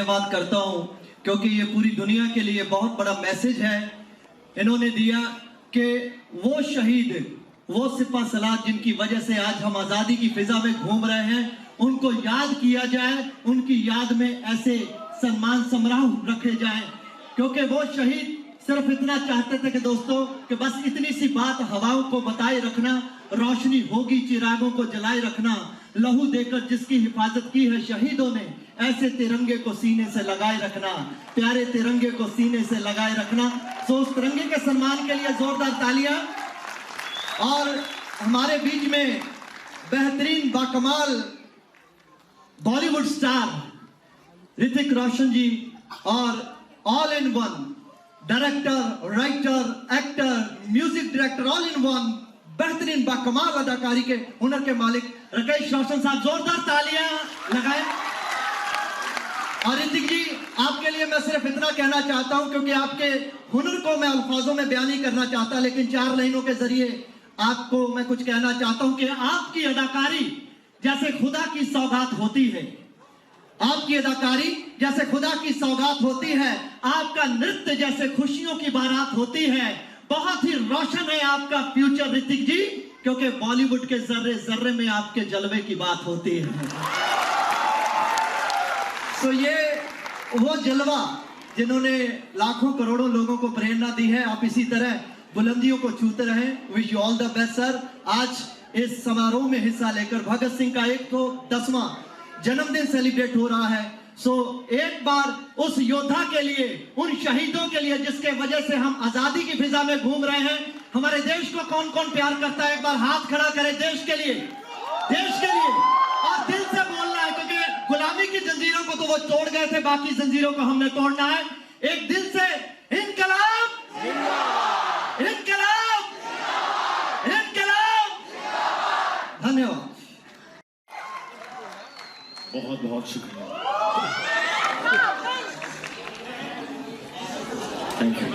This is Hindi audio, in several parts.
धन्यवाद करता हूं क्योंकि ये पूरी दुनिया के लिए बहुत बड़ा मैसेज है इन्होंने दिया कि वो शहीद, वो सिपा सलार जिनकी वजह से आज हम आजादी की फिजा में घूम रहे हैं, उनको याद किया जाए, उनकी याद में ऐसे सम्मान समारोह रखे जाए, क्योंकि वो शहीद सिर्फ इतना चाहते थे कि दोस्तों कि बस इतनी सी बात हवाओं को बताए रखना, रोशनी होगी चिरागों को जलाए रखना, लहू देकर जिसकी हिफाजत की है शहीदों ने, ऐसे तिरंगे को सीने से लगाए रखना, प्यारे तिरंगे को सीने से लगाए रखना। सो उस तिरंगे के सम्मान के लिए जोरदार तालियां। और हमारे बीच में बेहतरीन बाकमाल बॉलीवुड स्टार ऋतिक रोशन जी और all in one director, writer, actor, music director, all in one बेहतरीन बाकमाल अदाकारी के हुनर के मालिक राकेश रोशन साहब, जोरदार तालियां लगाएं। और ऋतिक जी, आपके लिए मैं सिर्फ इतना कहना चाहता हूं क्योंकि आपके हुनर को मैं अल्फाजों में बयान नहीं करना चाहता, लेकिन 4 लाइनों के जरिए आपको मैं कुछ कहना चाहता हूं कि आपकी अदाकारी जैसे खुदा की सौगात होती है, आपकी अदाकारी जैसे खुदा की सौगात होती है, आपका नृत्य जैसे खुशियों की बारात होती है। बहुत ही रोशन है आपका फ्यूचर ऋतिक जी, क्योंकि बॉलीवुड के जर्रे जर्रे में आपके जलवे की बात होती है। तो ये वो जलवा जिन्होंने लाखों करोड़ों लोगों को प्रेरणा दी है, आप इसी तरह बुलंदियों को छूते रहें। Wish you all the best sir. आज इस समारोह में हिस्सा लेकर भगत सिंह का 110वां जन्मदिन सेलिब्रेट हो रहा है। सो एक बार उस योद्धा के लिए, उन शहीदों के लिए जिसके वजह से हम आजादी की फिजा में घूम रहे हैं, हमारे देश को कौन कौन प्यार करता है, एक बार हाथ खड़ा करे देश के लिए, देश के लिए। और दिल से बोलना है क्योंकि गुलामी की जंजीरों को तो वो तोड़ गए थे, बाकी जंजीरों को हमने तोड़ना है। एक दिल से इनकलाब, इनकलाब, इनकलाब। धन्यवाद। बहुत बहुत शुक्रिया। Thank you.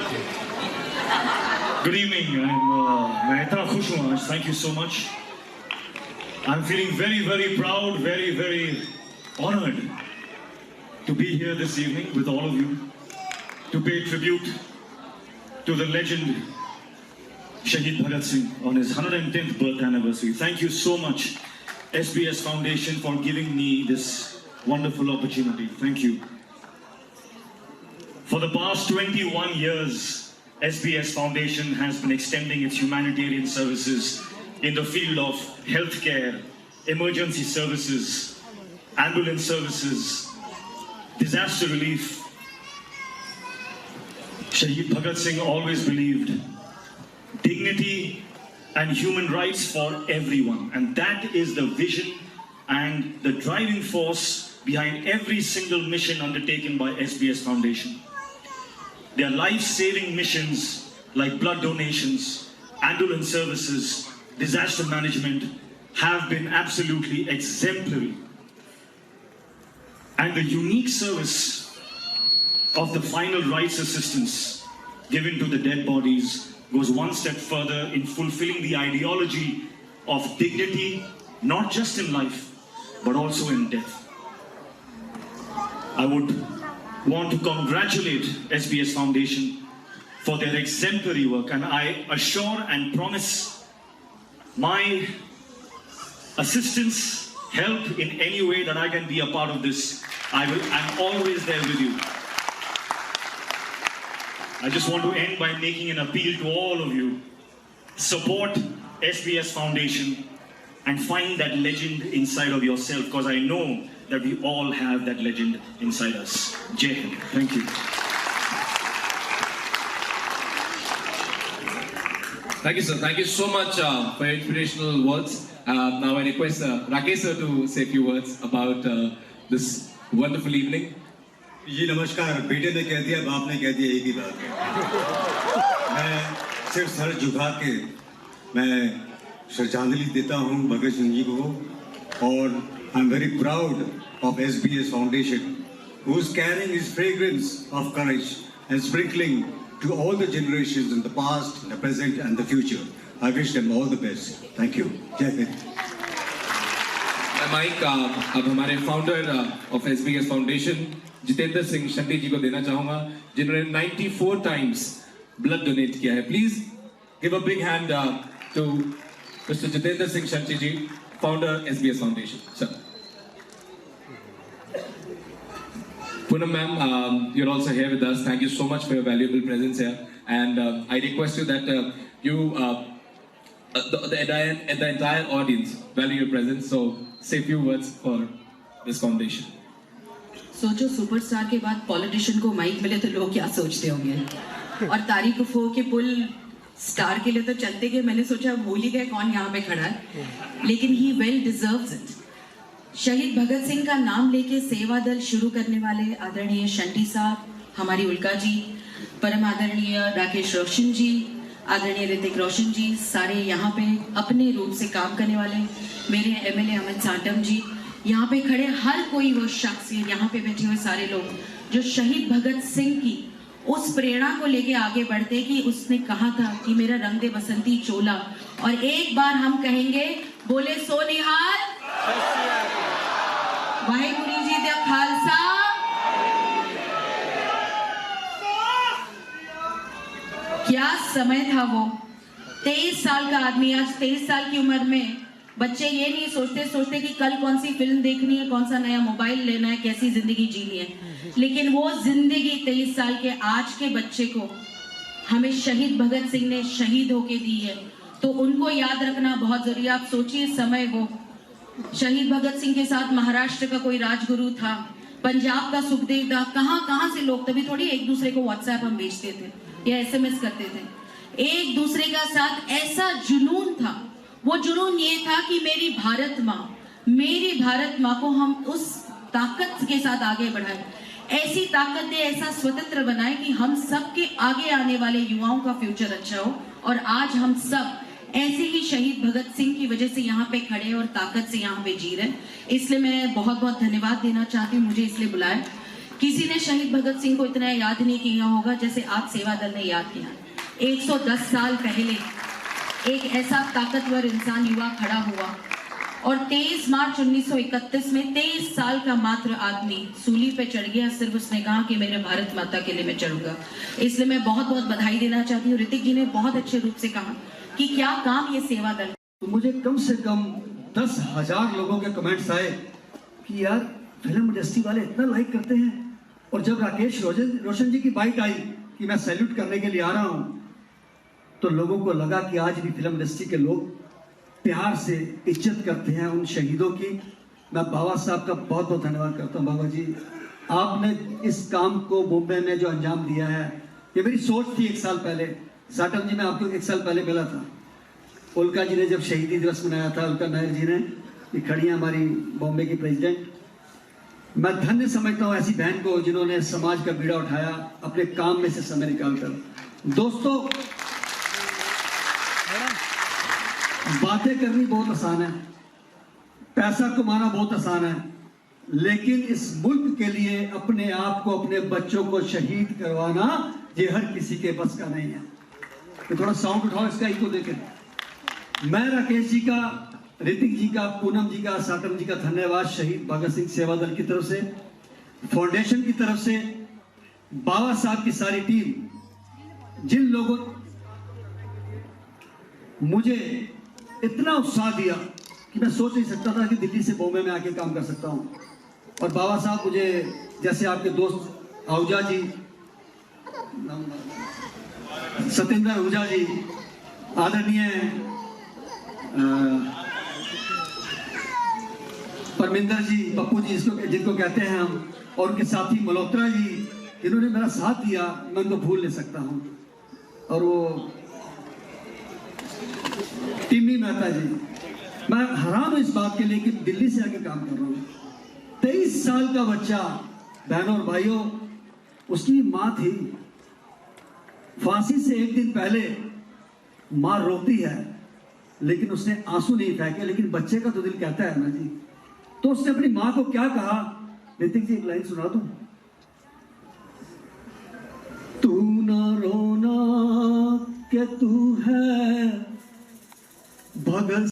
Good evening. मैं इतना खुश हूँ आज। Thank you so much. I am feeling very very proud, very very honoured to be here this evening with all of you to pay tribute to the legend Shaheed Bhagat Singh on his 110th birth anniversary. Thank you so much SBS Foundation for giving me this wonderful opportunity. Thank you. For the past 21 years, SBS Foundation has been extending its humanitarian services in the field of healthcare, emergency services, ambulance services, disaster relief. Shaheed Bhagat Singh always believed dignity and human rights for everyone, and that is the vision and the driving force behind every single mission undertaken by SBS Foundation. Their life-saving missions like blood donations, ambulance services, disaster management have been absolutely exemplary. And the unique service of the final rights assistance given to the dead bodies goes one step further in fulfilling the ideology of dignity, not just in life, but also in death. I would want to congratulate SBS Foundation for their exemplary work, and I assure and promise my assistance, help in any way that I can be a part of this. I'm always there with you. I just want to end by making an appeal to all of you. Support SBS Foundation and find that legend inside of yourself, because I know that we all have that legend inside us. Jai Hind. Thank you. Thank you, sir. Thank you so much for your inspirational words. Now I request Rakesh sir to say a few words about this wonderful evening. जी नमस्कार। बेटे ने कह दिया, बाप ने कह दिया, एक ही बात है। मैं सिर्फ सर झुका के मैं श्रद्धांजलि देता हूँ भगत सिंह जी को, और I am very proud of SBS Foundation, who is carrying his fragrance of courage and sprinkling to all the generations in the past, the present, and the future. I wish them all the best. Thank you. Jai Hind. Mike अब हमारे founder of SBS foundation Jitendra Singh Shunty ji को देना चाहूंगा, जिन्होंने 94 टाइम्स ब्लड डोनेट किया है. Please give a big hand to mister Jitendra Singh Shunty ji, founder SBS foundation. Sir. Poonam ma'am, you're also here with us. Thank you so much for your valuable presence here. And I request you that the entire audience value your presence. So say a few words for this foundation. सोचो सुपरस्टार के बाद पॉलिटिशियन को माइक मिले तो लोग क्या सोचते होंगे. और तारीख फो के पुल स्टार के लिए तो चलते गए, मैंने सोचा भूल ही गए कौन यहाँ पे खड़ा है, लेकिन ही वेल डिजर्व्स इट. शहीद भगत सिंह का नाम लेके सेवा दल शुरू करने वाले आदरणीय शंटी साहब, हमारी उल्का जी, परम आदरणीय राकेश रोशन जी, आदरणीय ऋतिक रोशन जी, सारे यहाँ पे अपने रूप से काम करने वाले मेरे MLA अमित साटम जी, यहाँ पे खड़े हर कोई वो शख्स, यहाँ पे बैठे हुए सारे लोग जो शहीद भगत सिंह की उस प्रेरणा को लेके आगे बढ़ते कि उसने कहा था कि मेरा रंग दे बसंती चोला, और एक बार हम कहेंगे बोले सो निहाल वाहेगुरु जी दे खालसा. क्या समय था वो. 23 साल का आदमी आज 23 साल की उम्र में, बच्चे ये नहीं सोचते कि कल कौन सी फिल्म देखनी है, कौन सा नया मोबाइल लेना है, कैसी जिंदगी जीनी है, लेकिन वो जिंदगी 23 साल के आज के बच्चे को हमें शहीद भगत सिंह ने शहीद होके दी है, तो उनको याद रखना बहुत जरूरी है. आप सोचिए समय वो शहीद भगत सिंह के साथ महाराष्ट्र का कोई राजगुरु था, पंजाब का सुखदेव था, कहां से लोग, तभी थोड़ी एक दूसरे को व्हाट्सएप हम भेजते थे या SMS करते थे. एक दूसरे का साथ ऐसा जुनून था. वो जुनून ये था कि मेरी भारत माँ को हम उस ताकत के साथ आगे बढ़ाए, ऐसी ताकत दे, ऐसा स्वतंत्र बनाए कि हम सब के आगे आने वाले युवाओं का फ्यूचर अच्छा हो. और आज हम सब ऐसे ही शहीद भगत सिंह की वजह से यहाँ पे खड़े और ताकत से यहाँ पे जी रहे. इसलिए मैं बहुत बहुत धन्यवाद देना चाहती हूँ, मुझे इसलिए बुलाया. किसी ने शहीद भगत सिंह को इतना याद नहीं किया होगा जैसे आज सेवा दल ने याद किया. 110 साल पहले एक ऐसा ताकतवर इंसान युवा खड़ा हुआ और 23 मार्च 1931 में 23 साल का मात्र आदमी सूली पे चढ़ गया. सिर्फ उसने कहा कि मेरे भारत माता के लिए मैं चढ़ूंगा. इसलिए मैं बहुत बहुत बधाई देना चाहती हूँ. ऋतिक जी ने बहुत अच्छे रूप से कहा कि क्या काम ये सेवा दल. तो मुझे कम से कम 10,000 लोगों के कमेंट्स आए कि यार फिल्म इंडस्ट्री वाले इतना लाइक करते हैं. और जब राकेश रोशन जी की बाइट आई कि मैं सैल्यूट करने के लिए आ रहा हूं, तो लोगों को लगा कि आज भी फिल्म इंडस्ट्री के लोग प्यार से इज्जत करते हैं उन शहीदों की. मैं बाबा साहब का बहुत बहुत धन्यवाद करता हूं. बाबा जी, आपने इस काम को मुंबई में जो अंजाम दिया है, ये मेरी सोच थी 1 साल पहले. साटम जी, मैं आपको 1 साल पहले मिला था. उल्का जी ने जब शहीदी दिवस मनाया था, उल्का नायर जी ने, ये खड़ी है हमारी बॉम्बे की प्रेसिडेंट. मैं धन्य समझता हूँ ऐसी बहन को जिन्होंने समाज का बीड़ा उठाया अपने काम में से समय निकालकर. दोस्तों, बातें करनी बहुत आसान है, पैसा कमाना बहुत आसान है, लेकिन इस मुल्क के लिए अपने आप को, अपने बच्चों को शहीद करवाना ये हर किसी के बस का नहीं है. तो थोड़ा साउंड उठाओ इसका, इको देखें. मैं राकेश जी का, ऋतिक जी का, पूनम जी का, साटम जी का धन्यवाद शहीद भगत सिंह सेवा दल की तरफ से, फाउंडेशन की तरफ से, बाबा साहब की सारी टीम, जिन लोगों मुझे इतना उत्साह दिया कि मैं सोच नहीं सकता था कि दिल्ली से बॉम्बे में आके काम कर सकता हूं. और बाबा साहब मुझे, जैसे आपके दोस्त आहूजा जी, सत्येंद्र आहूजा जी, आदरणीय परमिंदर जी, पप्पू जी जिनको कहते हैं हम, और उनके साथी मल्होत्रा जी, जिन्होंने मेरा साथ दिया, मैं उनको भूल नहीं सकता हूं. और वो टिम्मी मेहता जी, मैं हैरान हूं इस बात के लिए कि दिल्ली से आके काम कर रहा हूं. 23 साल का बच्चा, बहनों और भाइयों, उसकी मां थी. फांसी से 1 दिन पहले मां रोती है, लेकिन उसने आंसू नहीं फेंके, लेकिन बच्चे का तो दिल कहता है ना जी. तो उसने अपनी मां को क्या कहा, ऋतिक जी एक लाइन सुना दूं. तू न रोना कि तू है भगत